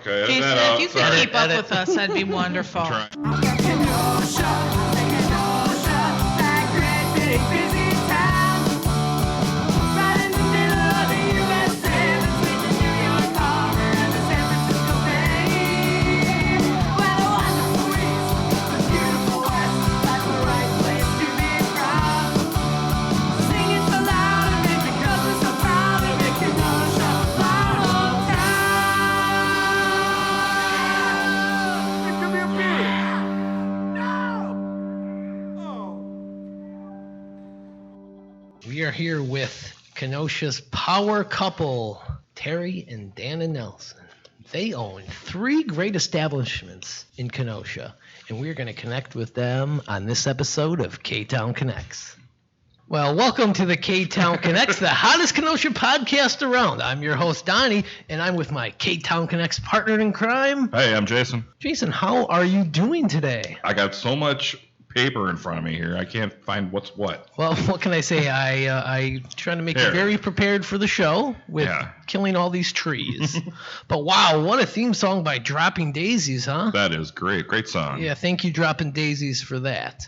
Okay, Jason, if you could keep up with us, that'd be wonderful. I'm trying. We are here with Kenosha's power couple, Terry and Dana Nelson. They own 3 great establishments in Kenosha, and we're going to connect with them on this episode of Ktown Connects. Well, welcome to the Ktown Connects, the hottest Kenosha podcast around. I'm your host, Donny, and I'm with my Ktown Connects partner in crime. Hey, I'm Jason. Jason, how are you doing today? I got so much paper in front of me here. I can't find what's what. Well, what can I say? I try to make you very prepared for the show with killing all these trees. But wow, what a theme song by Dropping Daisies, huh? That is great. Great song. Yeah, thank you, Dropping Daisies, for that.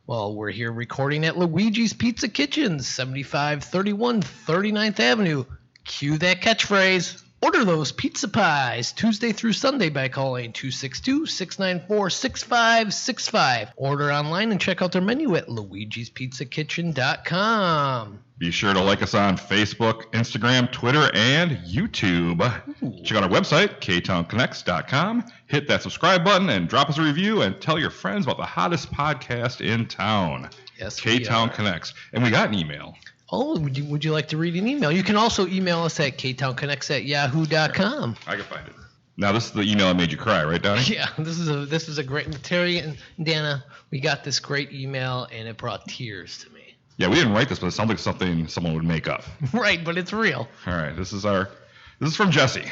Well, we're here recording at Luigi's Pizza Kitchen, 7531 39th Avenue. Cue that catchphrase. Order those pizza pies Tuesday through Sunday by calling 262-694-6565. Order online and check out their menu at luigispizzacitchen.com. Be sure to like us on Facebook, Instagram, Twitter, and YouTube. Ooh. Check out our website, ktownconnects.com. Hit that subscribe button and drop us a review and tell your friends about the hottest podcast in town. Yes, Ktown Connects. And we got an email. Oh, would you like to read an email? You can also email us at ktownconnects@yahoo.com. I can find it. Now, this is the email that made you cry, right, Donny? Yeah, this is a great, Terry and Dana, we got this great email, and it brought tears to me. Yeah, we didn't write this, but it sounds like something someone would make up. Right, but it's real. All right, this is from Jesse.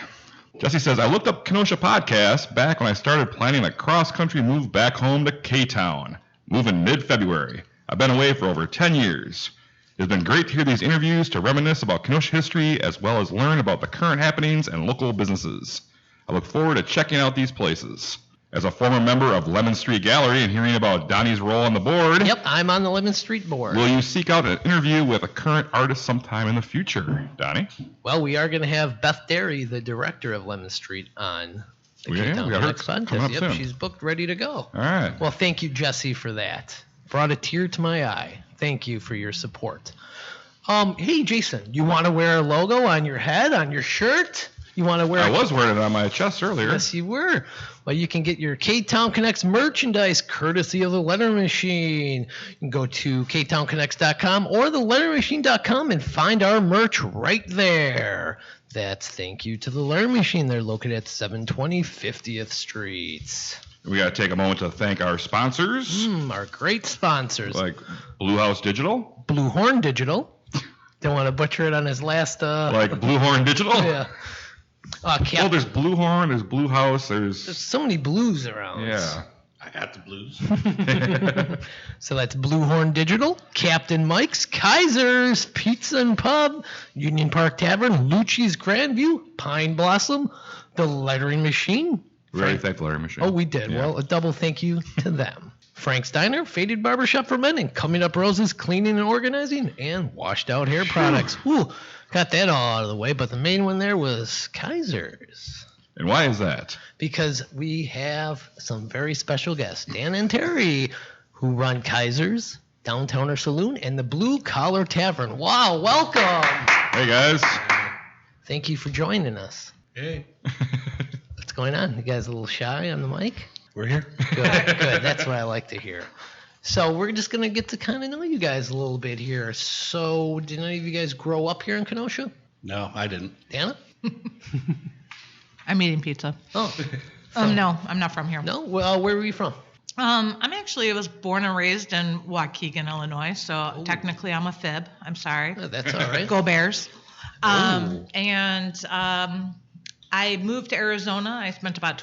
Jesse says, I looked up Kenosha podcast back when I started planning a cross-country move back home to K-Town. Moving mid-February. I've been away for over 10 years. It's been great to hear these interviews to reminisce about Kenosha history as well as learn about the current happenings and local businesses. I look forward to checking out these places. As a former member of Lemon Street Gallery and hearing about Donny's role on the board... Yep, I'm on the Lemon Street board. Will you seek out an interview with a current artist sometime in the future, Donny? Well, we are going to have Beth Derry, the director of Lemon Street, on the Ktown Connects podcast. Yep, she's booked, ready to go. All right. Well, thank you, Jesse, for that. Brought a tear to my eye. Thank you for your support. Hey, Jason, you want to wear a logo on your head, on your shirt? You want to wear? I was wearing it on my chest earlier. Yes, you were. Well, you can get your Ktown Connects merchandise courtesy of the Letter Machine. You can go to ktownconnects.com or thelettermachine.com and find our merch right there. That's thank you to the Letter Machine. They're located at 720 50th Street. We got to take a moment to thank our sponsors. Our great sponsors. Like Blue House Digital. Blue Horn Digital. Don't want to butcher it on his last... Like Blue Horn Digital? Yeah. Well, there's Blue Horn, there's Blue House, there's so many blues around. Yeah. I got the blues. So that's Blue Horn Digital, Captain Mike's, Kaiser's, Pizza and Pub, Union Park Tavern, Lucci's Grandview, Pine Blossom, The Lettering Machine. We already thanked the Lettering Machine. Oh, we did. Yeah. Well, a double thank you to them. Frank's Diner, Faded Barbershop for Men, and Coming Up Roses, Cleaning and Organizing, and Washed Out Hair Products. Ooh, got that all out of the way, but the main one there was Kaiser's. And why is that? Because we have some very special guests, Dan and Terry, who run Kaiser's, DownTown'r Saloon, and the Blue Collar Tavern. Wow, welcome. Hey, guys. Thank you for joining us. Hey. What's going on? You guys a little shy on the mic? We're here. Good. That's what I like to hear. So we're just going to get to kind of know you guys a little bit here. So did any of you guys grow up here in Kenosha? No, I didn't. Dana? I'm eating pizza. Oh. No, I'm not from here. No? Well, where were you from? I was born and raised in Waukegan, Illinois, so technically I'm a fib. I'm sorry. Oh, that's all right. Go Bears. I moved to Arizona. I spent about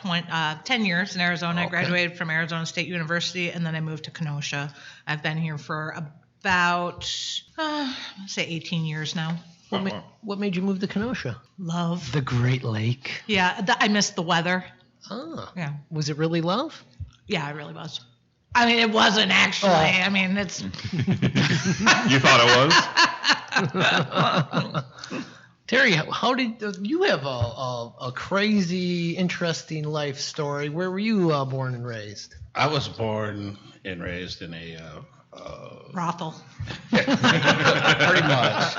10 years in Arizona. Okay. I graduated from Arizona State University, and then I moved to Kenosha. I've been here for about, say 18 years now. What made you move to Kenosha? Love. The Great Lake. Yeah, I missed the weather. Ah. Yeah. Was it really love? Yeah, it really was. I mean, it wasn't actually. I mean, it's. You thought it was? Terry, how did you have a crazy, interesting life story? Where were you born and raised? I was born and raised in a Brothel. pretty much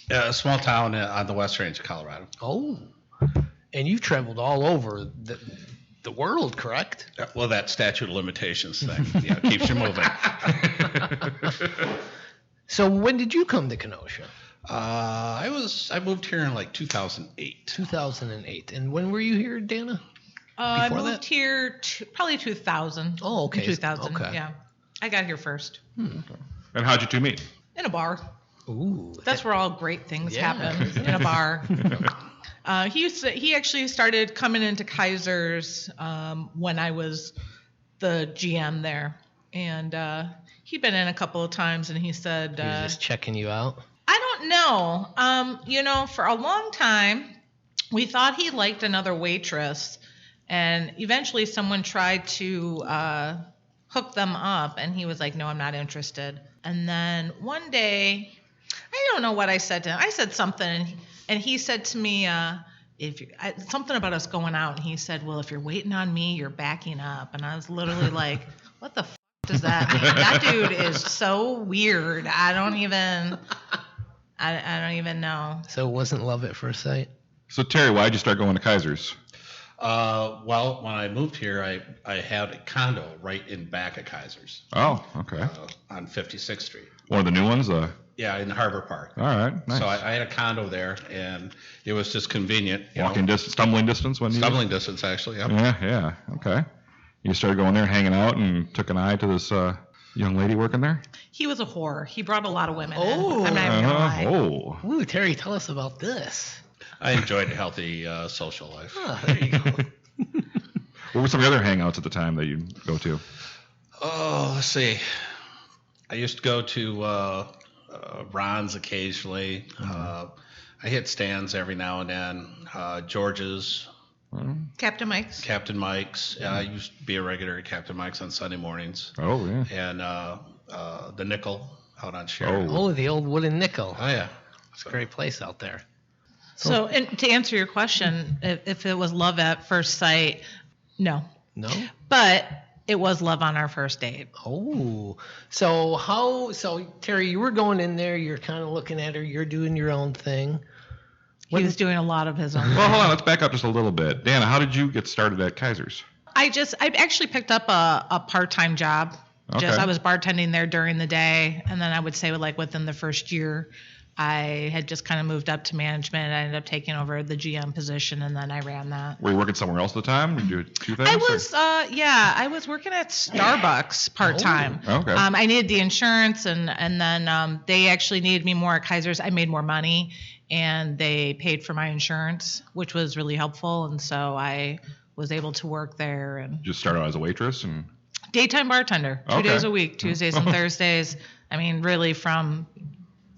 a small town on the West Range of Colorado. Oh, and you've traveled all over the world, correct? Well, that statute of limitations thing keeps you moving. So when did you come to Kenosha? I moved here in like 2008. 2008. And when were you here, Dana? I Before moved here probably 2000. Oh, okay. 2000. Okay. Yeah, I got here first And how'd you two meet? in a bar. Ooh. That's where all great things Yeah. happen, in a bar. He actually started coming into Kaiser's when I was the GM there, and he'd been in a couple of times, and he said, He was just checking you out. I don't know. For a long time, we thought he liked another waitress, and eventually someone tried to hook them up, and he was like, no, I'm not interested. And then one day, I don't know what I said to him. I said something, and he said to me, something about us going out, and he said, well, if you're waiting on me, you're backing up. And I was literally like, what the f*** does that mean? That dude is so weird. I don't even know. So it wasn't love at first sight? So, Terry, why'd you start going to Kaiser's? Well, when I moved here, I had a condo right in back of Kaiser's Oh, okay. on 56th Street. One of the new ones? Yeah, in Harbor Park. All right, nice. So I had a condo there, and it was just convenient. Stumbling distance when you... Stumbling distance, actually. Yep. Yeah, okay. You started going there, hanging out, and took an eye to this young lady working there? He was a whore. He brought a lot of women Oh. in. I'm not even gonna lie. Oh. Ooh, Terry, tell us about this. I enjoyed a healthy social life. Oh, there you go. What were some of the other hangouts at the time that you'd go to? Oh, let's see. I used to go to Ron's occasionally. I hit Stan's every now and then. George's. Captain Mike's. Captain Mike's. I used to be a regular at Captain Mike's on Sunday mornings. Oh, yeah. And the Nickel out on Sheridan. Oh, the old wooden nickel. Oh, yeah. It's a great place out there. So, and to answer your question, if it was love at first sight, no. No? But it was love on our first date. Oh. So Terry, you were going in there, you're kind of looking at her, you're doing your own thing. He was doing a lot of his own. Well, hold on. Let's back up just a little bit. Dana, how did you get started at Kaiser's? I actually picked up a part-time job. Okay. I was bartending there during the day, and then I would say within the first year, I had just kind of moved up to management. I ended up taking over the GM position, and then I ran that. Were you working somewhere else at the time? Did you do two things? I was working at Starbucks part-time. Oh, okay. I needed the insurance, and then they actually needed me more at Kaiser's. I made more money, and they paid for my insurance, which was really helpful, and so I was able to work there. And Just started out as a waitress and... daytime bartender, 2 Okay. days a week, Tuesdays and Thursdays. I mean, really from...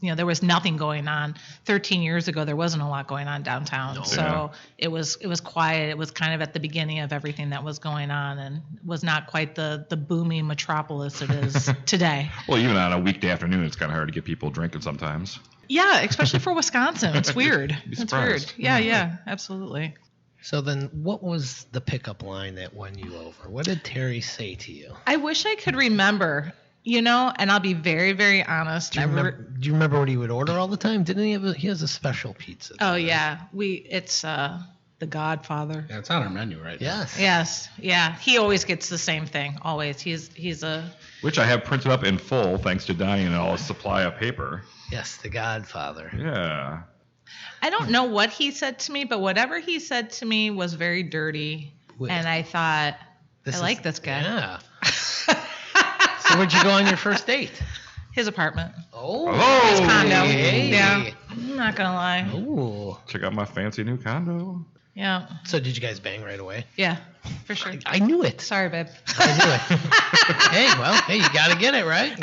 there was nothing going on. 13 years ago, there wasn't a lot going on downtown. No. So it was quiet. It was kind of at the beginning of everything that was going on, and was not quite the booming metropolis it is today. Well, even on a weekday afternoon, it's kind of hard to get people drinking sometimes. Yeah, especially for Wisconsin. It's weird. Be It's weird. surprised. Yeah, absolutely. So then what was the pickup line that won you over? What did Terry say to you? I wish I could remember, and I'll be very, very honest. Do you remember what he would order all the time? Didn't he has a special pizza? Oh, yeah. It's the Godfather. Yeah, it's on our menu right now. Yes. Yes. Yeah. He always gets the same thing. Always. He's a... Which I have printed up in full, thanks to Donny and all his supply of paper. Yes, the Godfather. Yeah. I don't know what he said to me, but whatever he said to me was very dirty. Wait. And I thought, I like this guy. Yeah. So where'd you go on your first date? His apartment. Oh. His condo. Hey. Yeah. I'm not going to lie. Oh. Check out my fancy new condo. Yeah. So did you guys bang right away? Yeah, for sure. I knew it. Sorry, babe. I knew it. Hey, you got to get it, right?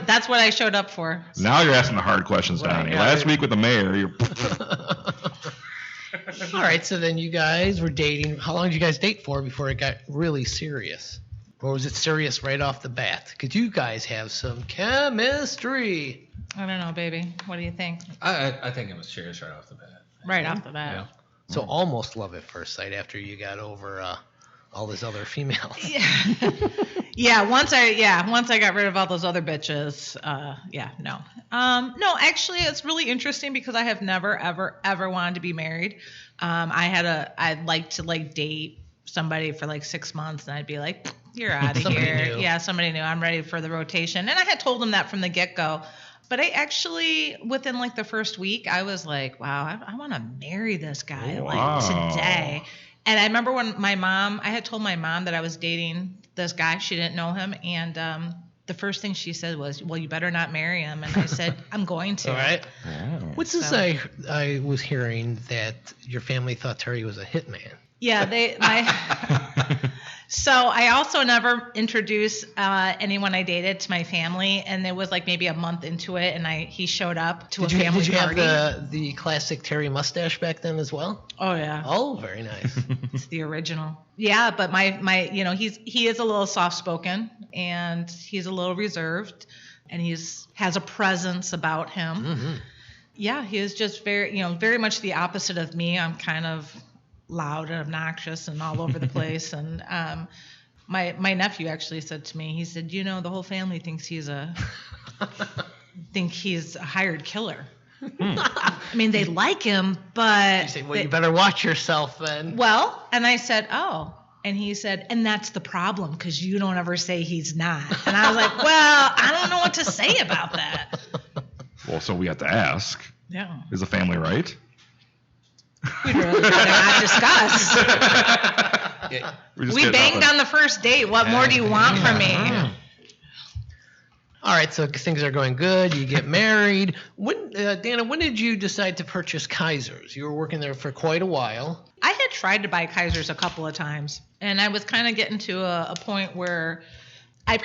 That's what I showed up for. Now you're asking the hard questions, Donny. Last week with the mayor, you're... All right, so then you guys were dating. How long did you guys date for before it got really serious? Or was it serious right off the bat? Because you guys have some chemistry. I don't know, baby. What do you think? I think it was serious right off the bat. Right off the bat. Yeah. So almost love at first sight after you got over all those other females. Yeah. Once I got rid of all those other bitches. No. No, actually, it's really interesting because I have never, ever wanted to be married. I'd like to date somebody for 6 months, and I'd be like, you're out of here. New. Yeah, somebody new. I'm ready for the rotation. And I had told them that from the get-go. But I actually, within the first week, I was like, wow, I want to marry this guy today. And I remember when I had told my mom that I was dating this guy. She didn't know him. And the first thing she said was, well, you better not marry him. And I said, I'm going to. All right. What's this? I was hearing that your family thought Terry was a hitman. Yeah, So I also never introduced anyone I dated to my family, and it was maybe a month into it, and he showed up to a family party. Did you have the classic Terry mustache back then as well? Oh yeah. Oh, very nice. It's the original. Yeah, but my he is a little soft spoken, and he's a little reserved, and has a presence about him. Mm-hmm. Yeah, he is just very much the opposite of me. I'm kind of loud and obnoxious and all over the place. And my nephew actually said to me, he said, the whole family thinks he's a hired killer. I mean, they like him, but... You say, well, you better watch yourself then. Well, and I said, oh. And he said, and that's the problem, because you don't ever say he's not. And I was like, well, I don't know what to say about that. Well, so we have to ask. Yeah. Is the family right? We'd really rather not discuss. We banged on the first date. What more do you want from me? All right, so things are going good. You get married. Dana, when did you decide to purchase Kaiser's? You were working there for quite a while. I had tried to buy Kaiser's a couple of times, and I was kind of getting to a point where I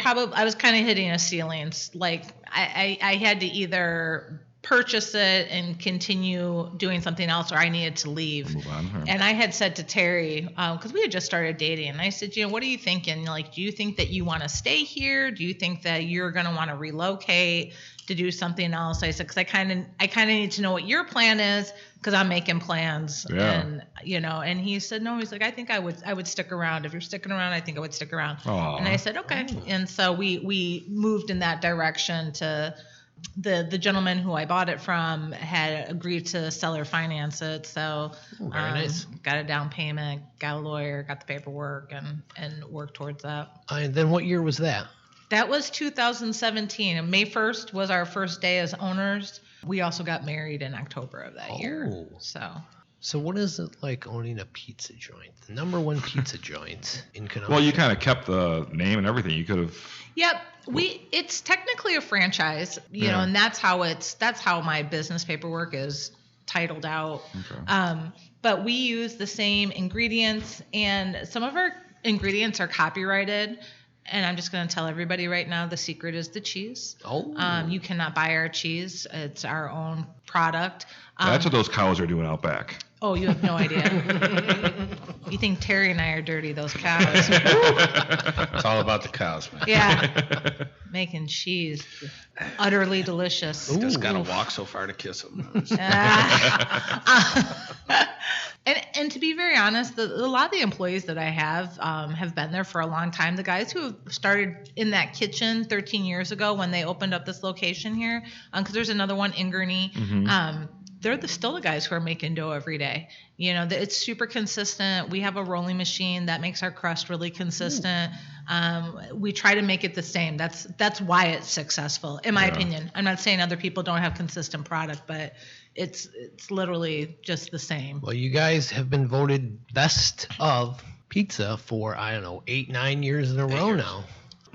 was kind of hitting a ceiling. I had to either purchase it and continue doing something else, or I needed to leave. Move on. And I had said to Terry, because we had just started dating, and I said, what are you thinking? Do you think that you want to stay here? Do you think that you're going to want to relocate to do something else? I said, because I kind of need to know what your plan is, because I'm making plans. Yeah. And he said, no, he's like, I think I would stick around. If you're sticking around, I think I would stick around. Aww. And I said, okay. And so we moved in that direction to... The gentleman who I bought it from had agreed to seller finance it, so very nice. Got a down payment, got a lawyer, got the paperwork, and worked towards that. And then what year was that? That was 2017. And May 1st was our first day as owners. We also got married in October of that year. So what is it like owning a pizza joint? The number one pizza joint in Kenosha? Well, you kind of kept the name and everything. You could have... Yep. It's technically a franchise, know, and that's how my business paperwork is titled out. Okay. But we use the same ingredients, and some of our ingredients are copyrighted. And I'm just going to tell everybody right now, the secret is the cheese. Oh. You cannot buy our cheese. It's our own product. That's what those cows are doing out back. Oh, you have no idea. You think Terry and I are dirty, those cows. It's all about the cows, man. Yeah. Making cheese. Utterly delicious. You just got to walk so far to kiss them. And to be very honest, a lot of the employees that I have been there for a long time. The guys who have started in that kitchen 13 years ago when they opened up this location here, because there's another one in Gurney, they're still the guys who are making dough every day. It's super consistent. We have a rolling machine that makes our crust really consistent. We try to make it the same. That's why it's successful, in my opinion. I'm not saying other people don't have consistent product, but it's literally just the same. Well, you guys have been voted best of pizza for, 8-9 years in a row now.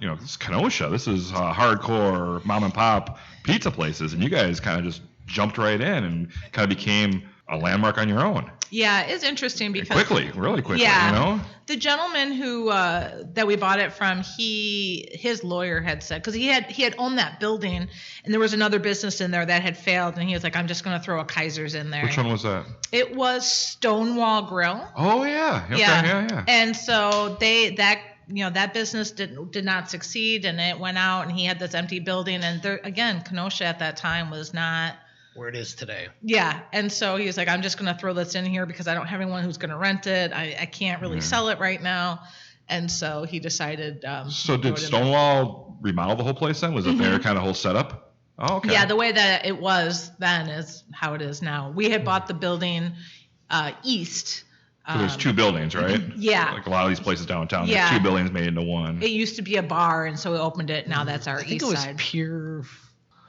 It's Kenosha. This is hardcore mom and pop pizza places, and you guys kind of just jumped right in and kind of became a landmark on your own. Yeah, it's interesting because really quickly, yeah, you know? The gentleman who that we bought it from, his lawyer had said, because he had owned that building, and there was another business in there that had failed, and he was like, I'm just going to throw a Kaiser's in there. Which one was that? It was Stonewall Grill. Oh yeah, okay, yeah. And so that business did not succeed, and it went out, and he had this empty building, and there, again, Kenosha at that time was not where it is today. Yeah, and so he was like, I'm just going to throw this in here because I don't have anyone who's going to rent it. I can't really sell it right now. And so he decided. So did Stonewall remodel the whole place then? Was it their kind of whole setup? Oh, okay. Yeah, the way that it was then is how it is now. We had bought the building east. So there's two buildings, right? Yeah. Like a lot of these places downtown, yeah. there's two buildings made into one. It used to be a bar, and so we opened it. Now that's our east side. I think it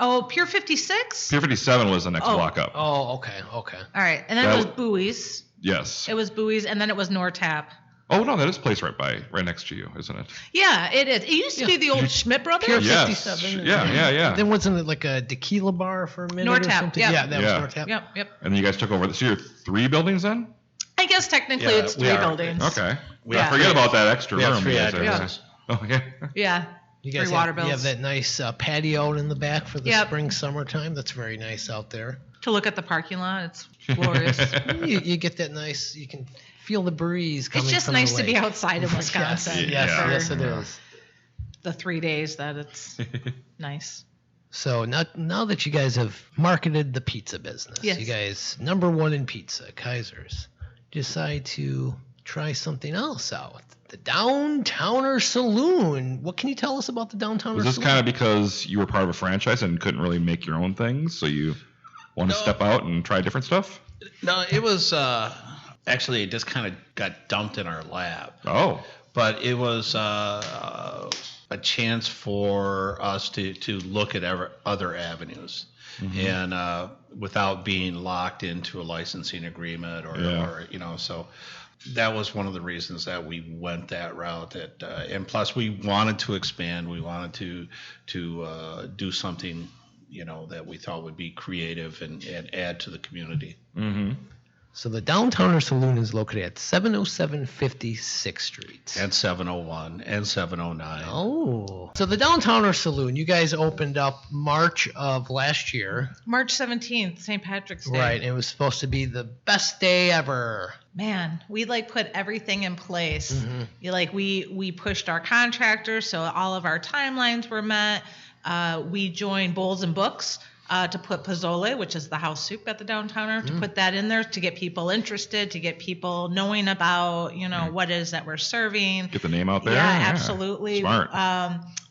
was Pier 56? Pier 57 was the next block up. Oh, okay. All right, and then it was Bowie's. Yes. It was Bowie's, and then it was Nortap. Oh, no, that is a place right next to you, isn't it? Yeah, it is. It used to be the old Schmidt Brothers. Pier Yes. 57. Yeah. Then wasn't it like a tequila bar for a minute Nortap, or something? yep. Yeah, that was Nortap. Yep. And then you guys took over. So you're 3 buildings then? I guess technically it's 3 buildings. Okay. Yeah. Forget about that extra We have room. 3 you guys are- addresses. Oh, yeah. Yeah. You guys 3 water you bills. have that nice patio in the back for the Yep. spring, summertime. That's very nice out there. To look at the parking lot, it's glorious. You get that nice, you can feel the breeze coming It's just from nice the to be lake. outside in Wisconsin. Yes, for it is. The 3 days that it's nice. So now that you guys have marketed the pizza business, Yes. you guys, number 1 in pizza, Kaiser's, decide to try something else out. The DownTown'r Saloon. What can you tell us about the DownTown'r Saloon? Was this kind of because you were part of a franchise and couldn't really make your own things, so you wanted to step out and try different stuff? No, it was actually it just kind of got dumped in our lap. Oh. But it was a chance for us to look at other avenues, and without being locked into a licensing agreement or so that was one of the reasons that we went that route. And plus we wanted to expand. We wanted to do something that we thought would be creative and add to the community. Mm-hmm. So the DownTown'r Saloon is located at 707 56th Street. And 701 and 709. Oh. So the DownTown'r Saloon, you guys opened up March of last year. March 17th, St. Patrick's Day. Right, and it was supposed to be the best day ever. Man, we put everything in place. We pushed our contractors, so all of our timelines were met. We joined Bowls and Books to put pozole, which is the house soup at the Downtowner, to put that in there to get people interested, to get people knowing about, what it is that we're serving. Get the name out there. Yeah, absolutely. Smart.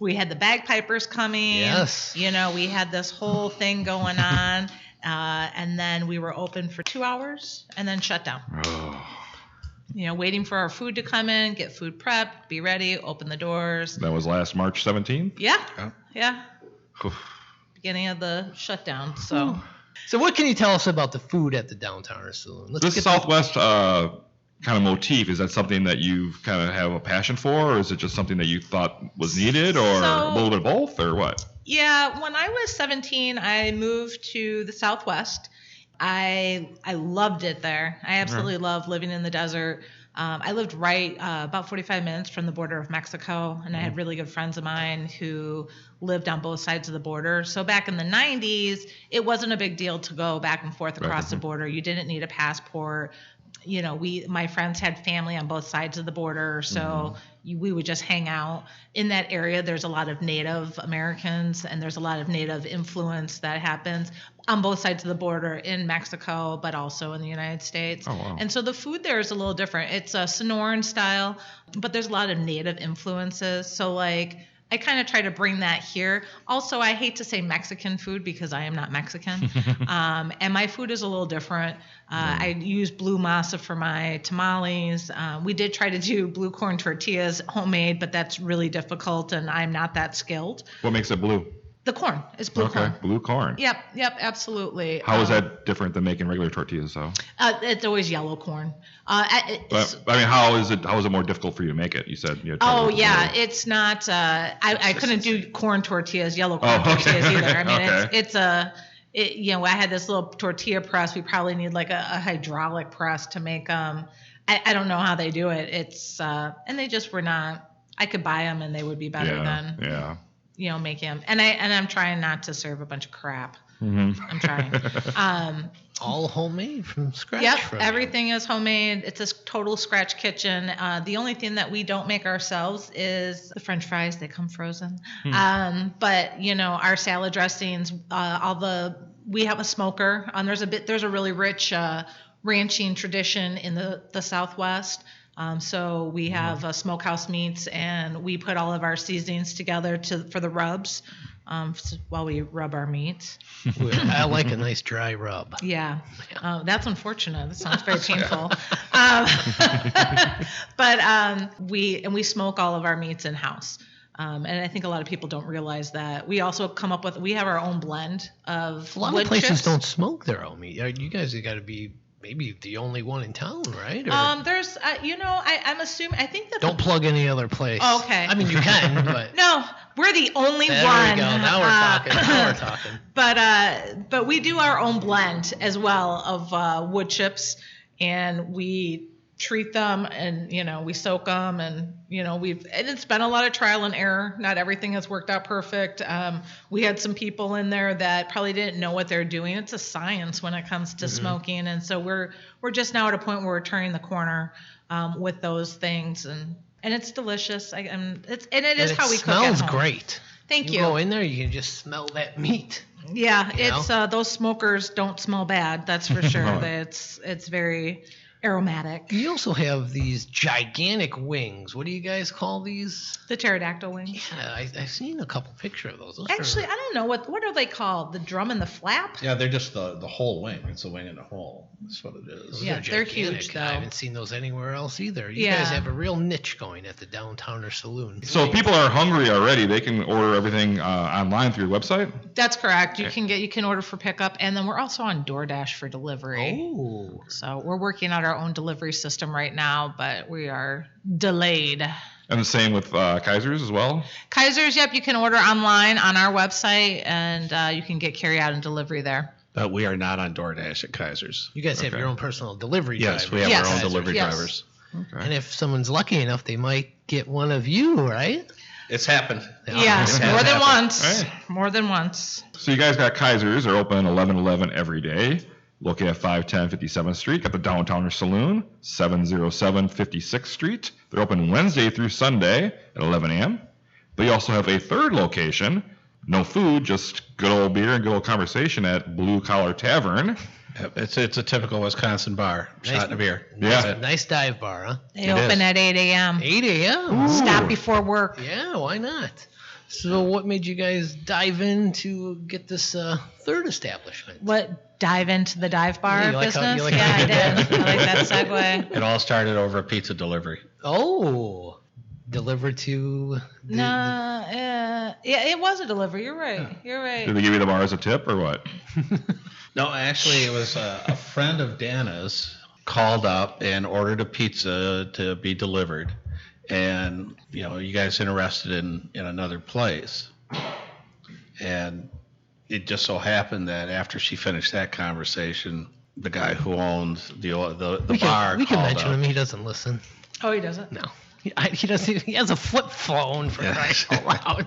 We had the bagpipers coming. Yes. We had this whole thing going on. And then we were open for 2 hours and then shut down. Oh. Waiting for our food to come in, get food prepped, be ready, open the doors. That was last March 17th? Yeah. Beginning of the shutdown. So what can you tell us about the food at the DownTown'r Saloon? This Southwest kind of motif, is that something that you kind of have a passion for, or is it just something that you thought was needed, or a little bit of both, or what? Yeah, when I was 17, I moved to the Southwest. I loved it there. I absolutely loved living in the desert. I lived right about 45 minutes from the border of Mexico, and I had really good friends of mine who lived on both sides of the border. So back in the 90s, it wasn't a big deal to go back and forth across the border. You didn't need a passport. My friends had family on both sides of the border, so we would just hang out in that area. There's a lot of Native Americans, and there's a lot of Native influence that happens on both sides of the border in Mexico, but also in the United States. Oh, wow. And so the food there is a little different. It's a Sonoran style, but there's a lot of Native influences. So I kind of try to bring that here. Also, I hate to say Mexican food because I am not Mexican. And my food is a little different. I use blue masa for my tamales. We did try to do blue corn tortillas homemade, but that's really difficult, and I'm not that skilled. What makes it blue? The corn is blue corn. Okay, blue corn. Yep, absolutely. How is that different than making regular tortillas, though? It's always yellow corn. But, how is it more difficult for you to make it? You said you had trouble with the it's not. I couldn't do corn tortillas, yellow corn tortillas either. I mean, I had this little tortilla press. We probably need like a hydraulic press to make them. I don't know how they do it. It's and they just were not. I could buy them and they would be better than making them. And I'm trying not to serve a bunch of crap. Mm-hmm. I'm trying. All homemade from scratch. Yep, everything is homemade. It's a total scratch kitchen. The only thing that we don't make ourselves is the French fries. They come frozen. But our salad dressings, we have a smoker. There's a really rich ranching tradition in the Southwest. So we have smokehouse meats, and we put all of our seasonings together for the rubs. While we rub our meat. I like a nice dry rub. Yeah. That's unfortunate. That sounds very painful. But we smoke all of our meats in-house. And I think a lot of people don't realize that. We also we have our own blend of a lot of places don't smoke their own meat. You guys have got to be maybe the only one in town, right? Or there's, I'm assuming, I think that. Don't plug any other place. Oh, okay. I mean, you can, but. No, we're the only one. There we go. Now we're talking. But we do our own blend as well of wood chips, and we treat them, and we soak them, and and it's been a lot of trial and error. Not everything has worked out perfect. We had some people in there that probably didn't know what they're doing. It's a science when it comes to smoking, and so we're just now at a point where we're turning the corner with those things, and it's delicious. It is how we cook at home. It smells great. Thank you. You go in there, you can just smell that meat. Yeah, it's those smokers don't smell bad. That's for sure. It's very aromatic. You also have these gigantic wings. What do you guys call these? The pterodactyl wings. Yeah, I've seen a couple pictures of those. Actually, I don't know what are they called? The drum and the flap? Yeah, they're just the whole wing. It's a wing and a hole. That's what it is. Yeah, they're huge though. I haven't seen those anywhere else either. You guys have a real niche going at the DownTown'r Saloon. So if people are hungry already, they can order everything online through your website? That's correct. You can order for pickup, and then we're also on DoorDash for delivery. Oh. So we're working out our own delivery system right now, but we are delayed. And the same with Kaiser's as well? Kaiser's, yep. You can order online on our website, and you can get carry out and delivery there. But we are not on DoorDash at Kaiser's. You guys have your own personal delivery drivers. Yes, we have our own delivery drivers. Okay. And if someone's lucky enough, they might get one of you, right? It's happened. Yes, more than once. Right. More than once. So you guys got Kaiser's. They're open 11/11 every day. Located at 510 57th Street. Got the DownTown'r Saloon, 707 56th Street. They're open Wednesday through Sunday at 11 a.m. But you also have a third location. No food, just good old beer and good old conversation at Blue Collar Tavern. It's a typical Wisconsin bar. Shot and a beer. Nice dive bar, huh? They open at 8 a.m. 8 a.m.? Ooh. Stop before work. Yeah, why not? So what made you guys dive in to get this third establishment? What, dive into the dive bar business? I did. I like that segue. It all started over a pizza delivery. Oh, delivered to... Yeah, it was a delivery. You're right. Did they give you the bar as a tip or what? No, actually, it was a friend of Dana's called up and ordered a pizza to be delivered. And, you guys interested in another place. And it just so happened that after she finished that conversation, the guy who owned the bar we can called mention up. him. He doesn't listen. Oh, he doesn't? No. He doesn't. He has a flip phone for crying out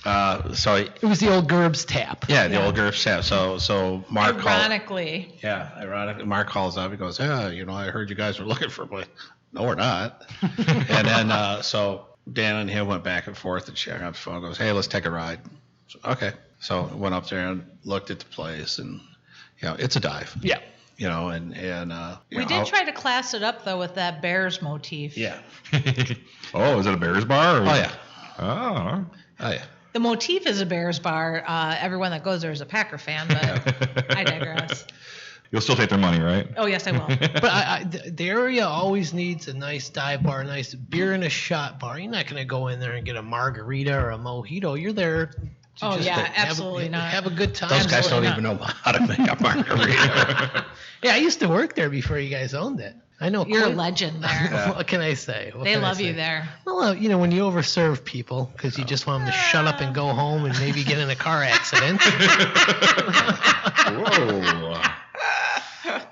loud. So it was the old Gerb's tap. Yeah, the old Gerb's tap. So Mark ironically. Ironically, Mark calls up. He goes, I heard you guys were looking for a place. No, we're not. And then so Dan and him went back and forth, and she hung up the phone and goes, hey, let's take a ride. So, okay. So I went up there and looked at the place, and it's a dive. Yeah. We did try to class it up though with that Bears motif. Yeah. Oh, is it a Bears bar? Oh yeah. Oh yeah. The motif is a Bears bar. Everyone that goes there is a Packer fan, but I digress. You'll still take their money, right? Oh yes, I will. But the area always needs a nice dive bar, a nice beer and a shot bar. You're not going to go in there and get a margarita or a mojito. You're there. Absolutely not. Have a good time. Those guys don't even know how to make a margarita. Yeah, I used to work there before you guys owned it. I know. You're a legend there. What can I say? They love you there. Well, when you overserve people because you just want them to shut up and go home and maybe get in a car accident. Whoa.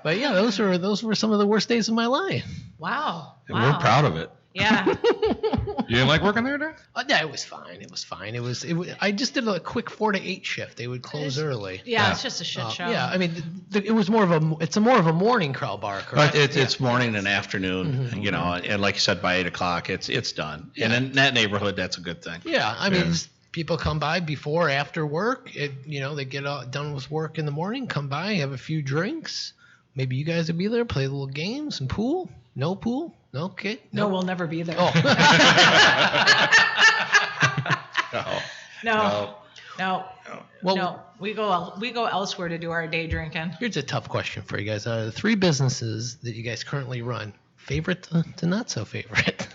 But yeah, those were some of the worst days of my life. Wow. We're proud of it. Yeah. You didn't like working there, Dan? Yeah, it was fine. It was. I just did a quick 4 to 8 shift. They would close early. Yeah, it's just a shit show. Yeah, I mean, it was more of a morning crowd bar, correct? But it's morning and afternoon, and like you said, by 8 o'clock, it's done. Yeah. And in that neighborhood, that's a good thing. Yeah, I mean, people come by before, after work. They get done with work in the morning, come by, have a few drinks. Maybe you guys will be there, play little games and pool. No pool? No, okay. No, we'll never be there. Oh. No. Well, No. We go elsewhere to do our day drinking. Here's a tough question for you guys. Out of the 3 businesses that you guys currently run, favorite to not so favorite?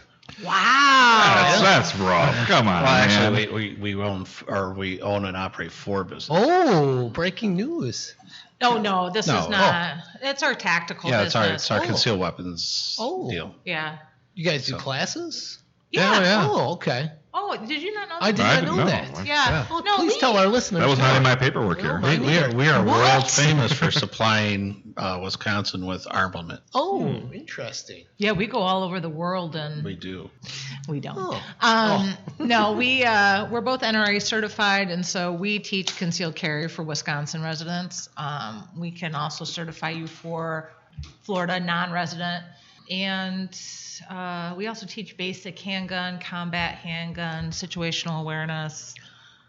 Wow. That's rough. Come on, Well, man. actually, we own and operate 4 businesses. Oh, breaking news. No, this No. is not. It's our tactical Yeah, business. it's our concealed weapons deal. Yeah. You guys do classes? Yeah. Oh, okay. Oh, did you not know that? I did I not didn't know know. that. Yeah. Oh, No, please tell our listeners. That was not more. in my paperwork here. Well, We are What? world famous for supplying Wisconsin with armament. Oh, interesting. Yeah, we go all over the world and We do. we don't. Oh. No, we're both NRA certified, and so we teach concealed carry for Wisconsin residents. We can also certify you for Florida non-resident, and we also teach basic handgun, combat handgun, situational awareness.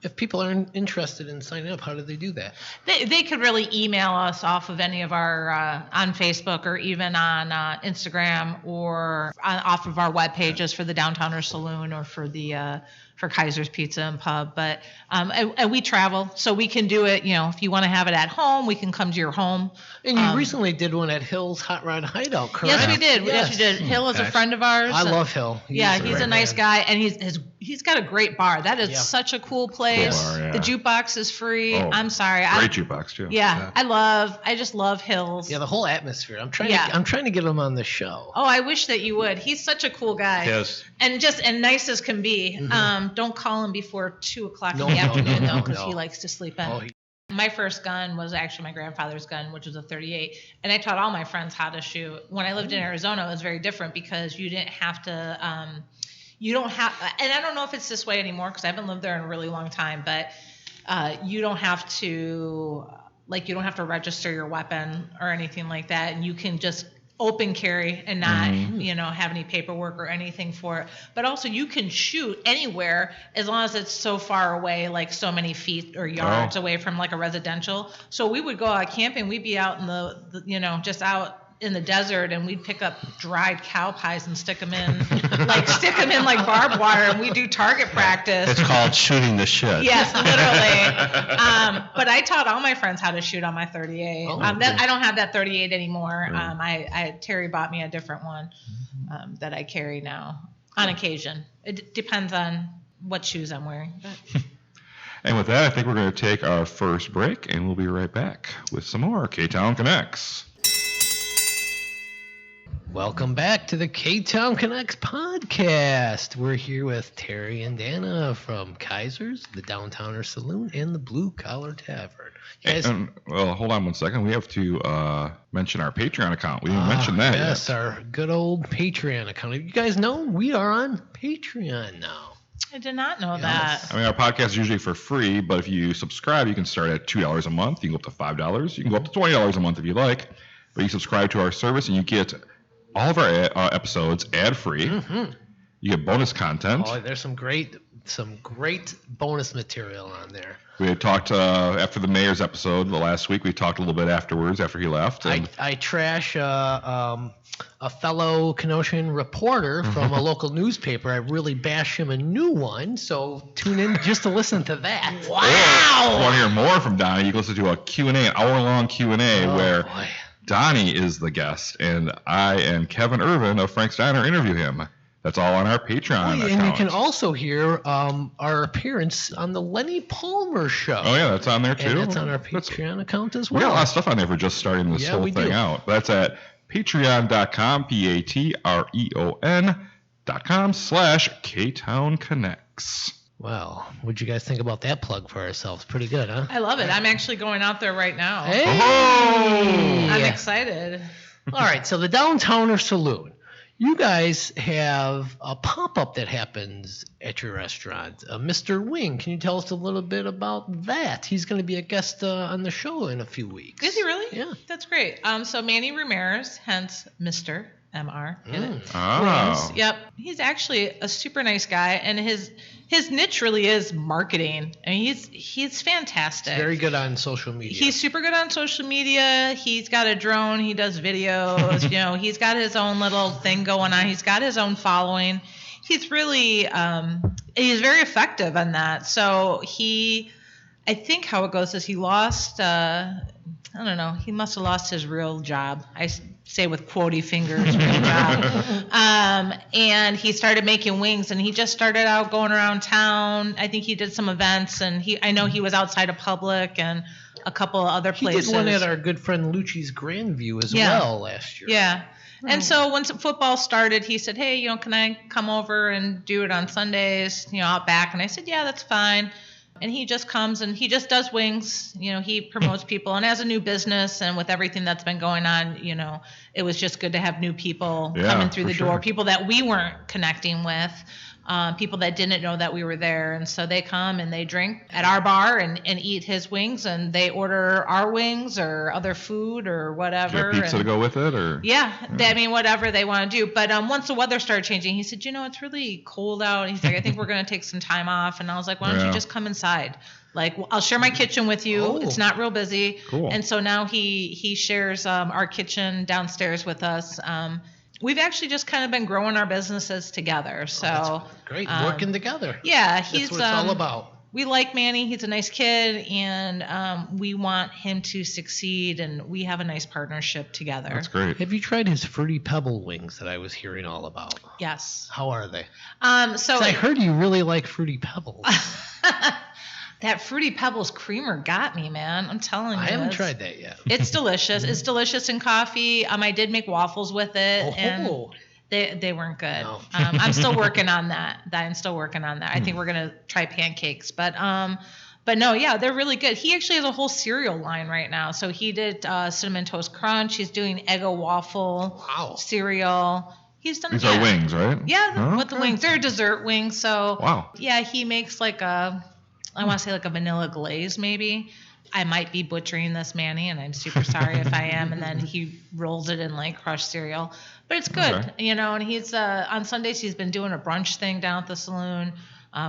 If people are interested in signing up, how do they do that? They could really email us off of any of our on Facebook or even on Instagram or off of our web pages for the DownTown'r Saloon or for the for Kaiser's Pizza and Pub. But and we travel, so we can do it. If you want to have it at home, we can come to your home. And you recently did one at Hill's Hot Rod Hideout, correct? Yes, we did. Yes, we did. Hill is a friend of ours. I love Hill. He's a nice guy, and he's got a great bar. That is such a cool place. Cool bar, yeah. The jukebox is free. Oh, I'm sorry. Great jukebox too. Yeah, I just love Hills. Yeah, the whole atmosphere. I'm trying to get him on the show. Oh, I wish that you would. He's such a cool guy. Yes. And nice as can be. Don't call him before 2:00 No, in the no, afternoon no, though, because no. he likes to sleep in. Oh, My first gun was actually my grandfather's gun, which was a .38, and I taught all my friends how to shoot. When I lived in Arizona, it was very different because you didn't have to. You don't have, and I don't know if it's this way anymore because I haven't lived there in a really long time, but you don't have to register your weapon or anything like that, and you can just open carry and not have any paperwork or anything for it. But also you can shoot anywhere as long as it's so far away, like so many feet or yards away from like a residential. So we would go out camping, we'd be out in the just out in the desert, and we'd pick up dried cow pies and stick them in like barbed wire, and we do target practice. It's called shooting the shit. Yes, literally. But I taught all my friends how to shoot on my .38. Oh, I don't have that .38 anymore. Terry bought me a different one that I carry now on occasion. It depends on what shoes I'm wearing. But. And with that, I think we're going to take our first break, and we'll be right back with some more Ktown Connects. Welcome back to the Ktown Connects podcast. We're here with Terry and Dana from Kaiser's, the DownTown'r Saloon, and the Blue Collar Tavern. Well, hold on one second. We have to mention our Patreon account. We didn't mention that yes, yet. our good old Patreon account. You guys know we are on Patreon now. I did not know that. I mean, our podcast is usually for free, but if you subscribe, you can start at $2 a month. You can go up to $5. You can go up to $20 a month if you like. But you subscribe to our service, and you get all of our episodes ad-free. Mm-hmm. You get bonus content. Oh, there's some great bonus material on there. We had talked after the mayor's episode last week. We talked a little bit afterwards after he left. And I trash a fellow Kenoshan reporter from a local newspaper. I really bash him a new one. So tune in just to listen to that. If you want to hear more from Donny, you can listen to a Q&A, an hour-long Q&A where Donny is the guest, and I and Kevin Irvin of Frank's Diner interview him. That's all on our Patreon account. And you can also hear our appearance on the Lenny Palmer show. Oh, yeah, that's on there, too. And that's on our Patreon account as well. We got a lot of stuff on there for just starting this whole thing out. That's at Patreon.com, patreon.com/Ktown Connects. Well, what'd you guys think about that plug for ourselves? Pretty good, huh? I love it. I'm actually going out there right now. Hey! I'm excited. All right, so the DownTown'r Saloon. You guys have a pop-up that happens at your restaurant. Mr. Wing, can you tell us a little bit about that? He's going to be a guest on the show in a few weeks. Is he really? Yeah. That's great. So Manny Ramirez, hence Mr. MR. Get it? Oh. Wings. Yep. He's actually a super nice guy, and his niche really is marketing. I mean, he's fantastic. Very good on social media. He's super good on social media. He's got a drone. He does videos. He's got his own little thing going on. He's got his own following. He's really he's very effective on that. So I think how it goes is he lost. I don't know. He must have lost his real job. I say with quotey fingers, real job. And he started making wings, and he just started out going around town. I think he did some events, and I know he was outside of Public and a couple of other places. He did one at our good friend Lucci's Grandview as well last year. Yeah. And so once football started, he said, hey, can I come over and do it on Sundays, out back? And I said, yeah, that's fine. And he just comes and he just does wings. He promotes people. And as a new business and with everything that's been going on, it was just good to have new people coming through the door, people that we weren't connecting with, people that didn't know that we were there. And so they come and they drink at our bar and eat his wings, and they order our wings or other food or whatever. Pizza to go with it? Or whatever they want to do. But once the weather started changing, he said, it's really cold out. He's like, I think we're going to take some time off. And I was like, why don't you just come inside? Like, I'll share my kitchen with you. Oh. It's not real busy. Cool. And so now he shares our kitchen downstairs with us. We've actually just kind of been growing our businesses together. So that's great, working together. Yeah, that's what it's all about. We like Manny. He's a nice kid, and we want him to succeed, and we have a nice partnership together. That's great. Have you tried his Fruity Pebble wings that I was hearing all about? Yes. How are they? So I heard you really like Fruity Pebbles. That Fruity Pebbles creamer got me, man. I'm telling you. I haven't tried that yet. It's delicious. It's delicious in coffee. I did make waffles with it, and they weren't good. No. I'm still working on that. I think we're gonna try pancakes, but no, yeah, they're really good. He actually has a whole cereal line right now. So he did Cinnamon Toast Crunch. He's doing Eggo waffle cereal. He's done. These are wings, right? Yeah, with the wings. They're dessert wings. So wow. Yeah, he makes I want to say like a vanilla glaze maybe. I might be butchering this, Manny, and I'm super sorry if I am. And then he rolls it in like crushed cereal. But it's good, Okay. And he's on Sundays he's been doing a brunch thing down at the saloon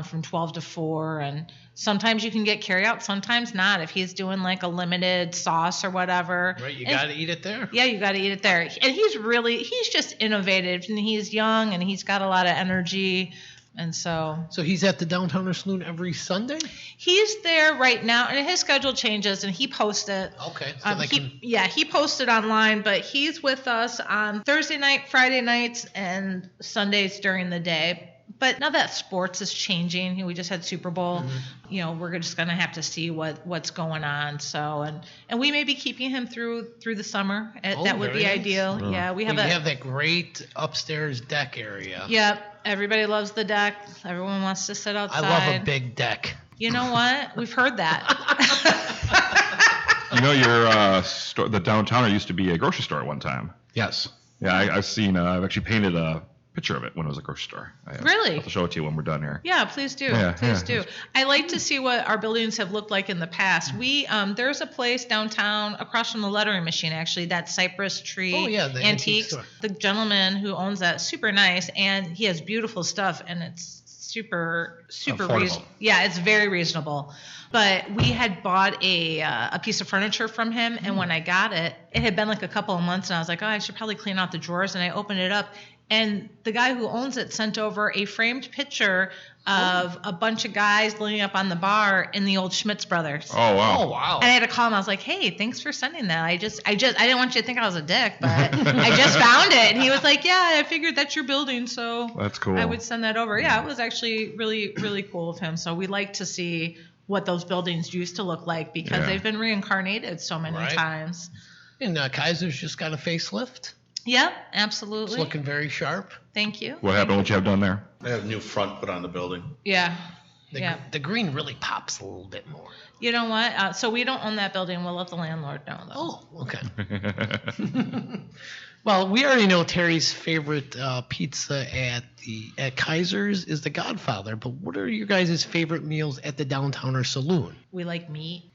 from 12 to 4. And sometimes you can get carry out, sometimes not. If he's doing like a limited sauce or whatever. Right, you got to eat it there. Yeah, you got to eat it there. And he's just innovative, and he's young, and he's got a lot of energy. And so he's at the DownTown'r Saloon every Sunday? He's there right now, and his schedule changes, and he posts it. Okay. So he posted online, but he's with us on Thursday night, Friday nights, and Sundays during the day. But now that sports is changing, we just had Super Bowl, we're just going to have to see what's going on. So, and we may be keeping him through the summer. That would be ideal. Nice. Yeah, we have that great upstairs deck area. Yep. Everybody loves the deck. Everyone wants to sit outside. I love a big deck. You know what? We've heard that. Your store, the Downtowner, used to be a grocery store at one time. Yes. Yeah, I've seen. I've actually painted a picture of it when it was a grocery store. Really? I'll show it to you when we're done here. Yeah, please do. Please do. I like to see what our buildings have looked like in the past. There's a place downtown across from the lettering machine, actually, that cypress tree the antique store. The gentleman who owns that, super nice, and he has beautiful stuff, and it's super reasonable. Yeah, it's very reasonable. But we had bought a piece of furniture from him, and when I got it, it had been like a couple of months, and I was like, I should probably clean out the drawers, and I opened it up. And the guy who owns it sent over a framed picture of a bunch of guys lining up on the bar in the old Schmitz Brothers. Oh, wow. Oh, wow. And I had to call him. I was like, hey, thanks for sending that. I didn't want you to think I was a dick, but I just found it. And he was like, yeah, I figured that's your building, so that's cool. I would send that over. Yeah, it was actually really, really cool of him. So we like to see what those buildings used to look like because they've been reincarnated so many times. And Kaiser's just got a facelift. Yep, It's absolutely. looking very sharp. Thank you. What happened? What you have done there? I have a new front put on the building. Yeah. The green really pops a little bit more. You know what? So we don't own that building. We'll let the landlord know, though. Oh, okay. Well, we already know Terry's favorite pizza at Kaiser's is the Godfather, but what are your guys' favorite meals at the DownTown'r Saloon? We like meat.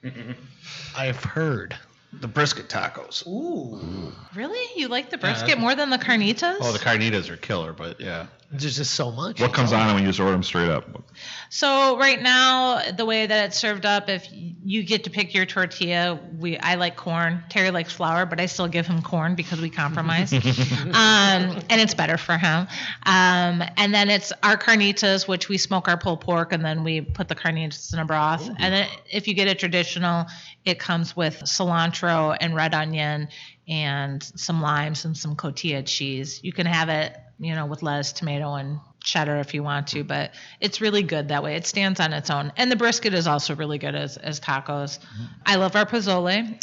I've heard. The brisket tacos. Ooh. Really? You like the brisket more than the carnitas? Oh, the carnitas are killer, but yeah. There's just so much. What comes on when you just order them straight up? So right now, the way that it's served up, if you get to pick your tortilla, I like corn. Terry likes flour, but I still give him corn because we compromise. And it's better for him. And then it's our carnitas, which we smoke our pulled pork, and then we put the carnitas in a broth. Ooh. And then if you get it traditional, it comes with cilantro and red onion and some limes and some cotija cheese. You can have it, with lettuce, tomato, and cheddar if you want to, but it's really good that way. It stands on its own. And the brisket is also really good as tacos. Mm-hmm. I love our pozole.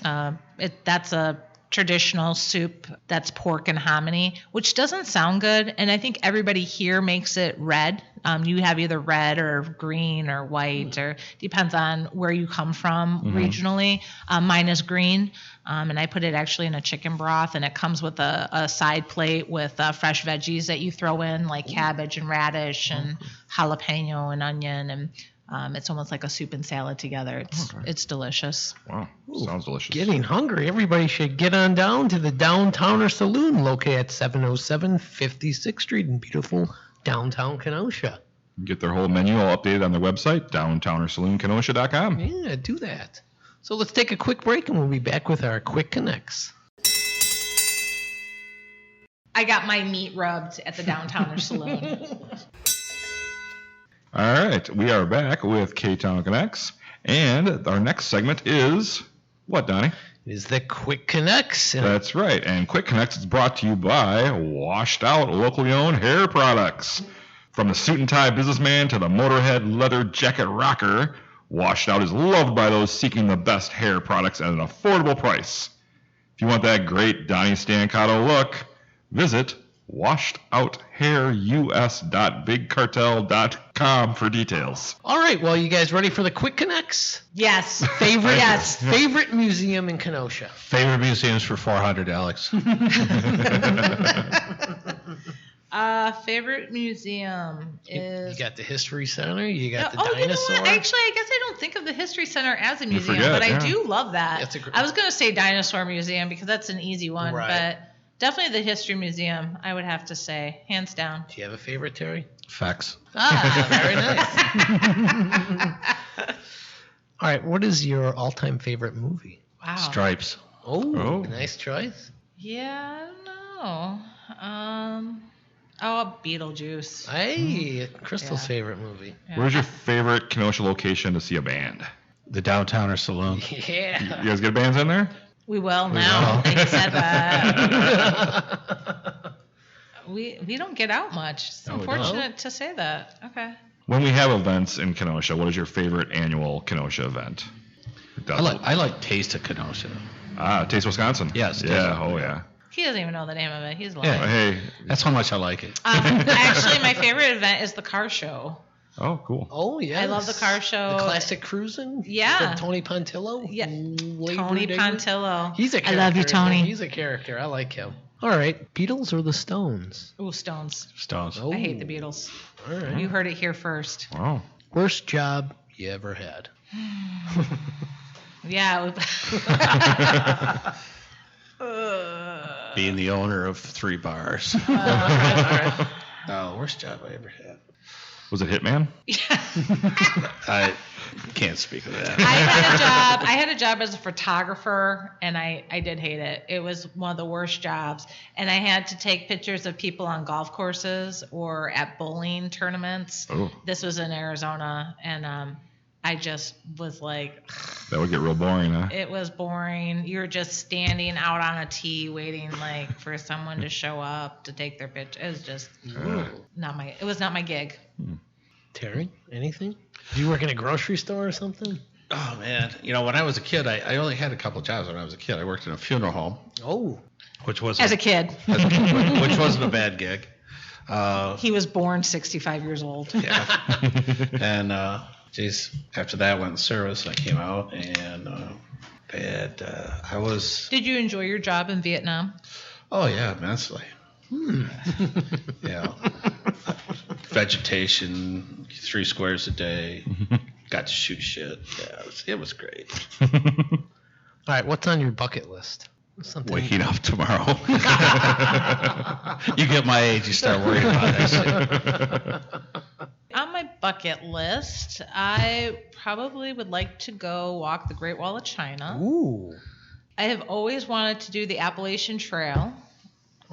That's a traditional soup that's pork and hominy, which doesn't sound good. And I think everybody here makes it red. You have either red or green or white, or depends on where you come from regionally. Mine is green, and I put it actually in a chicken broth, and it comes with a side plate with fresh veggies that you throw in, like cabbage and radish and jalapeno and onion, and it's almost like a soup and salad together. It's delicious. Wow, sounds delicious. Getting hungry. Everybody should get on down to the DownTown'r Saloon, located at 707 56th Street in beautiful downtown Kenosha. Get their whole menu all updated on their website, Downtown'rSaloonKenosha.com. Yeah, do that. So let's take a quick break, and we'll be back with our Quick Connects. I got my meat rubbed at the DownTown'r Saloon. All right, we are back with Ktown Connects, and our next segment is what, Donnie? Is the Quick Connects. That's right, and Quick Connects is brought to you by Washed Out, locally owned hair products. From the suit and tie businessman to the motorhead leather jacket rocker, Washed Out is loved by those seeking the best hair products at an affordable price. If you want that great Donny Stancato look, visit washedouthairs.bigcartel.com for details. All right, well, you guys ready for the Quick Connects? Yes. Favorite museum in Kenosha? Favorite museums for 400, Alex. Favorite museum is... You got the History Center, you got the dinosaur. You know what? Actually, I guess I don't think of the History Center as a museum, but I do love that. I was going to say Dinosaur Museum because that's an easy one, but definitely the History Museum, I would have to say, hands down. Do you have a favorite, Terry? Facts. Very nice. All right, what is your all-time favorite movie? Wow. Stripes. Oh, nice choice. Yeah, I don't know. Beetlejuice. Hey, Crystal's favorite movie. Yeah. Where's your favorite Kenosha location to see a band? The DownTown'r Saloon. Yeah. You guys get bands in there? We will now. They said that. We don't get out much. It's unfortunate to say that. Okay. When we have events in Kenosha, what is your favorite annual Kenosha event? I like Taste of Kenosha. Taste Wisconsin. Yes. Yeah. Oh, yeah. He doesn't even know the name of it. He's lying. Yeah. Hey. That's how much I like it. Actually, my favorite event is the car show. Oh, cool. Oh, yeah. I love the car show. The classic cruising? Yeah. From Tony Pontillo? Yeah. Tony Pontillo. He's a character. I love you, Tony. He's a character. I like him. All right. Beatles or the Stones? Ooh, Stones. Oh. I hate the Beatles. All right. You heard it here first. Wow. Worst job you ever had? Yeah. Being the owner of 3 bars. Worst job I ever had. Was it Hitman? Yeah. I can't speak of that. I had a job as a photographer, and I did hate it. It was one of the worst jobs. And I had to take pictures of people on golf courses or at bowling tournaments. Oh. This was in Arizona, and I just was like... That would get real boring, huh? It was boring. You're just standing out on a tee waiting for someone to show up to take their picture. It was just not my gig. Terry, anything? Did you work in a grocery store or something? Oh, man. When I was a kid, I only had a couple jobs when I was a kid. I worked in a funeral home. Oh. Which was As a kid. which wasn't a bad gig. He was born 65 years old. Yeah. And after that went in service, I came out and I was. Did you enjoy your job in Vietnam? Oh yeah, immensely. Yeah. Vegetation, 3 squares a day. Got to shoot shit. Yeah, it was great. All right, what's on your bucket list? Something. Waking up tomorrow. You get my age, you start worrying about that shit. On my bucket list, I probably would like to go walk the Great Wall of China. Ooh. I have always wanted to do the Appalachian Trail,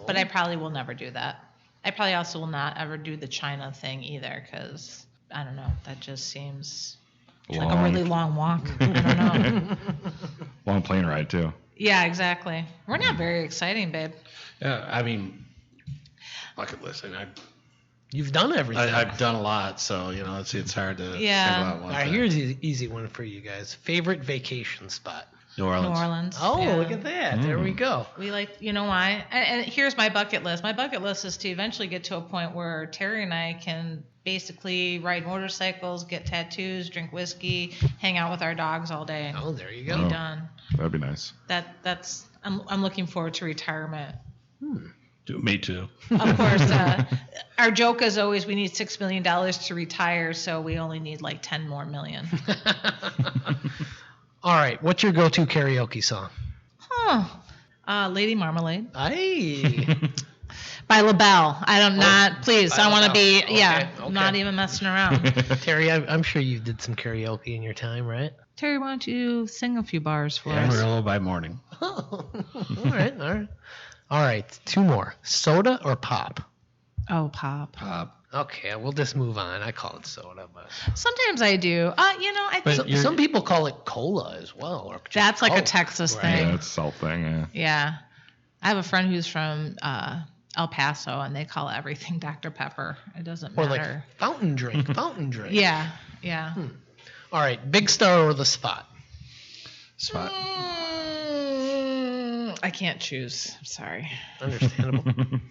but I probably will never do that. I probably also will not ever do the China thing either because, I don't know, that just seems like a really long walk. I don't know. Long plane ride, too. Yeah, exactly. We're not very exciting, babe. Yeah, I mean, bucket list. And You've done everything. I've done a lot, so it's hard to Yeah. single out one All right, thing. here's an easy one for you guys. Favorite vacation spot? New Orleans. New Orleans. Oh, yeah. look at that. There we go. We you know why? And here's my bucket list. My bucket list is to eventually get to a point where Terry and I can basically ride motorcycles, get tattoos, drink whiskey, hang out with our dogs all day. Oh, there you Be go. done. That'd be nice. I'm looking forward to retirement. Me too. Of course, our joke is always we need $6 million to retire, so we only need like 10 more million. All right, what's your go-to karaoke song? Lady Marmalade Aye. by LaBelle. Please, by I want to LaBelle. be, Okay. not even messing around. Terry, I'm sure you did some karaoke in your time, right? Terry, why don't you sing a few bars for us? Amarillo by morning. Oh, all right. All right, 2 more. Soda or pop? Oh, pop. Okay, we'll just move on. I call it soda, but Sometimes I do. I think some people call it cola as well. Or just that's like a Coke. Texas Right. thing. Yeah, it's a South thing, yeah. Yeah. I have a friend who's from El Paso, and they call everything Dr. Pepper. It doesn't Or matter. like fountain drink. Yeah. All right, Big Star or the Spot? Spot. I can't choose. I'm sorry. Understandable.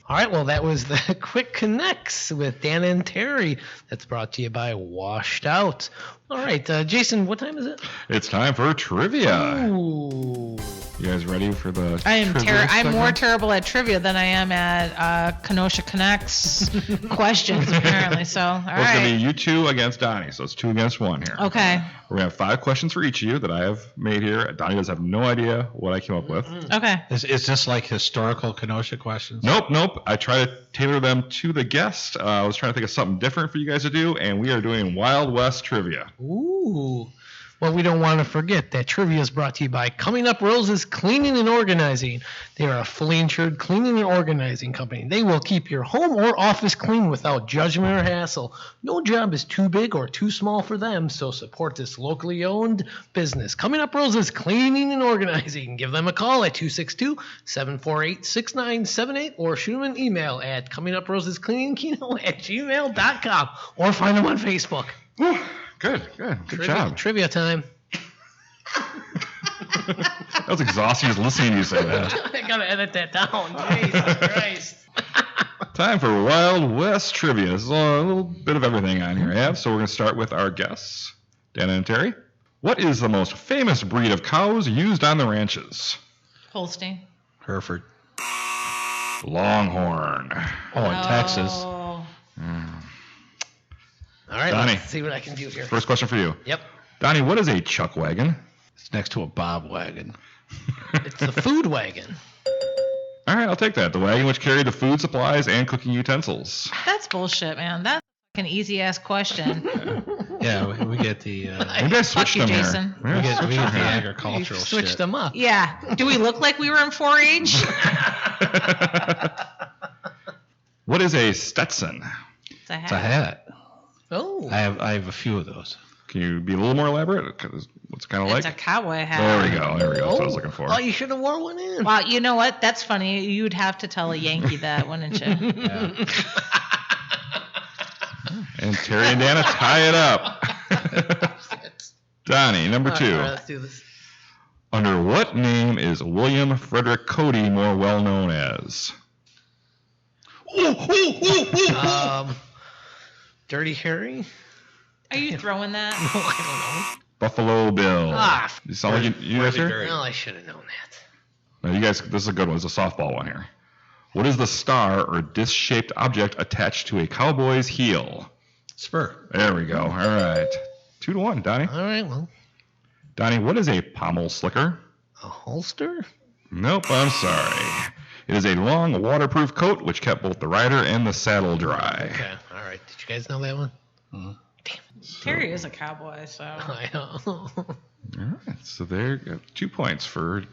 All right, well, that was the Quick Connects with Dan and Terry. That's brought to you by Washed Out. All right, Jason, what time is it? It's time for trivia. Ooh. You guys ready for the I am trivia I'm more segment? terrible at trivia than I am at Kenosha Connects questions, apparently. So, all Well, it's going to be right. you 2 against Donnie, so it's 2 against 1 here. Okay. We're going to have 5 questions for each of you that I have made here. Donnie does have no idea what I came up with. Okay. Is this like historical Kenosha questions? Nope. I try to tailor them to the guest. I was trying to think of something different for you guys to do, and we are doing Wild West trivia. Ooh. Well, we don't want to forget that trivia is brought to you by Coming Up Roses Cleaning and Organizing. They are a fully insured cleaning and organizing company. They will keep your home or office clean without judgment or hassle. No job is too big or too small for them, so support this locally owned business. Coming Up Roses Cleaning and Organizing. Give them a call at 262-748-6978 or shoot them an email at cominguprosescleaningkino@gmail.com or find them on Facebook. Whew, good job. Trivia time. That was exhausting just listening to you say that. I gotta edit that down. Jesus Christ. Time for Wild West trivia. There's a little bit of everything on here I have, so we're going to start with our guests, Dana and Terry. What is the most famous breed of cows used on the ranches? Holstein. Hereford. Longhorn. Oh, in Texas. Oh. All right, Donnie. let's see what I can do here. First question for you. Yep. Donnie, what is a chuck wagon? It's next to a bob wagon. It's the food wagon. All right, I'll take that. The wagon which carried the food supplies and cooking utensils. That's bullshit, man. That's an easy ass question. Yeah, we get the Maybe I switched you, them Jason. here. we get the You agricultural switched shit. them up. Yeah. Do we look like we were in 4-H? What is a Stetson? It's a hat. It's a hat. Oh. I have a few of those. Can you be a little more elaborate? What's it kind of like? It's a cowboy hat. There we go. That's what I was looking for. Oh, you should have wore one in. Wow, you know what? That's funny. You'd have to tell a Yankee that, wouldn't you? Yeah. And Terry and Dana tie it up. Donnie, number 2. All right, let's do this. Under what name is William Frederick Cody more well known as? Dirty Harry? Are you throwing that? No, I don't know. Buffalo Bill. Ah, You sound like you guys here? Well, I should have known that. No, you guys, this is a good one. It's a softball one here. What is the star or disc-shaped object attached to a cowboy's heel? Spur. There we go. All right. 2-1, Donnie. All right, well, Donnie, what is a pommel slicker? a holster? Nope, I'm sorry. It is a long, waterproof coat which kept both the rider and the saddle dry. Okay, all right. Did you guys know that one? Mm-hmm. Terry is a cowboy, so. I know. All right, so there you go. 2 points for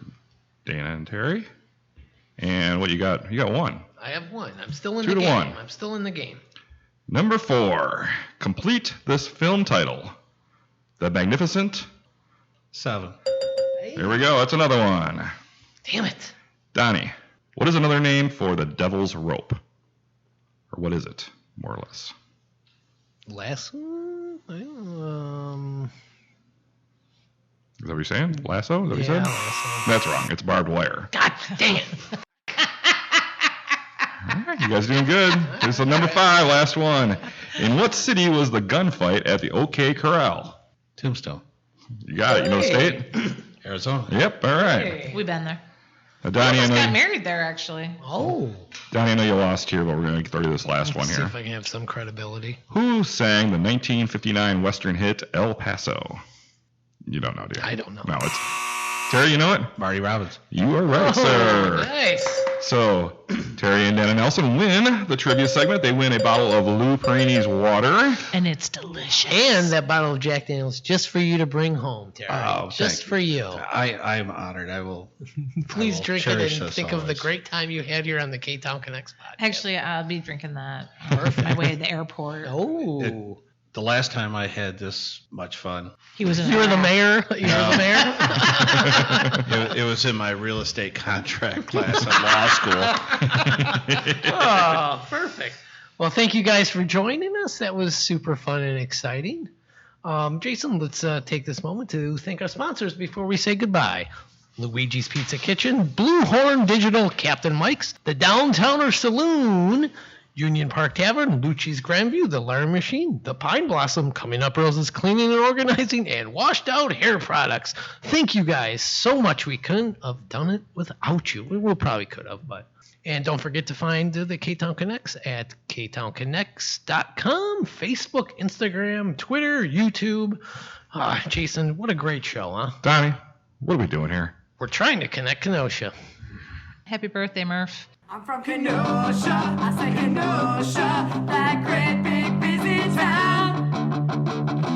Dana and Terry. And what you got? You got 1. I have 1. I'm still in 2 the to game. 1. I'm still in the game. Number 4. Complete this film title. The Magnificent. 7. There we go. That's another one. Damn it. Donnie, what is another name for the devil's rope? Or what is it, more or less? Lasso? Is that what you're saying? Lasso? Is that what you Yeah, said? lasso. That's wrong. It's barbed wire. God dang it. All right, you guys are doing good. This is number 5, last one. In what city was the gunfight at the OK Corral? Tombstone. You got it. You know the state? Arizona. Yep. All right. We've been there. Now, We Donnie, almost got I married there, actually. Oh. know you lost here, but we're going to throw you this last one Let's see here. if I can have some credibility. Who sang the 1959 Western hit El Paso? You don't know, do you? I don't know. No, it's Terry. You know it? Marty Robbins. You are right, sir. Nice. So, Terry and Dana Nelson win the trivia segment. They win a bottle of Lou Praney's water. And it's delicious. And that bottle of Jack Daniels just for you to bring home, Terry. Oh, just thank for you. I'm honored. I will. Please I will drink it cherish and this think of the always. great time you had here on the Ktown Connects podcast. Actually, I'll be drinking that on my way to the airport. Oh. The last time I had this much fun, He was in You were the Iraq. mayor? You were the mayor? it was in my real estate contract class in law school. Oh, perfect. Well, thank you guys for joining us. That was super fun and exciting. Jason, let's take this moment to thank our sponsors before we say goodbye. Luigi's Pizza Kitchen, Blue Horn Digital, Captain Mike's, the DownTown'r Saloon, Union Park Tavern, Lucci's Grandview, the Alarm Machine, the Pine Blossom, Coming Up Roses Cleaning and Organizing, and Washed Out Hair Products. Thank you guys so much. We couldn't have done it without you. We probably could have, but. And don't forget to find the Ktown Connects at ktownconnects.com, Facebook, Instagram, Twitter, YouTube. Jason, what a great show, huh? Donnie, what are we doing here? We're trying to connect Kenosha. Happy birthday, Murph. I'm from Kenosha, I say Kenosha, that great big busy town.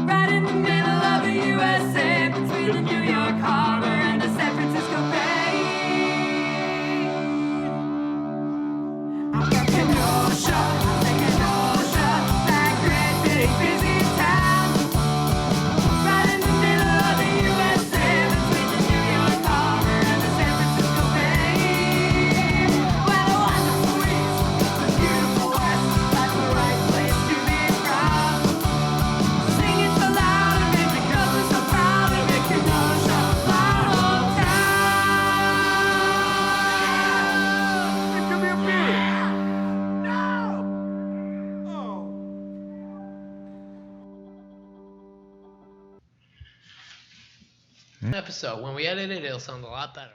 Right in the middle of the USA, between the New York Harbor and the San Francisco Bay. I'm from Kenosha, I say Kenosha, that great big busy town. Right in the middle of the USA, between the New York Harbor and the San Francisco Bay. Well, wonderful east, the beautiful west, that's the right place to be from. Sing it so loud and make the girls are so proud and make Kenosha my hometown. Give me a beer. No. Oh. Episode. When we edit it, it'll sound a lot better.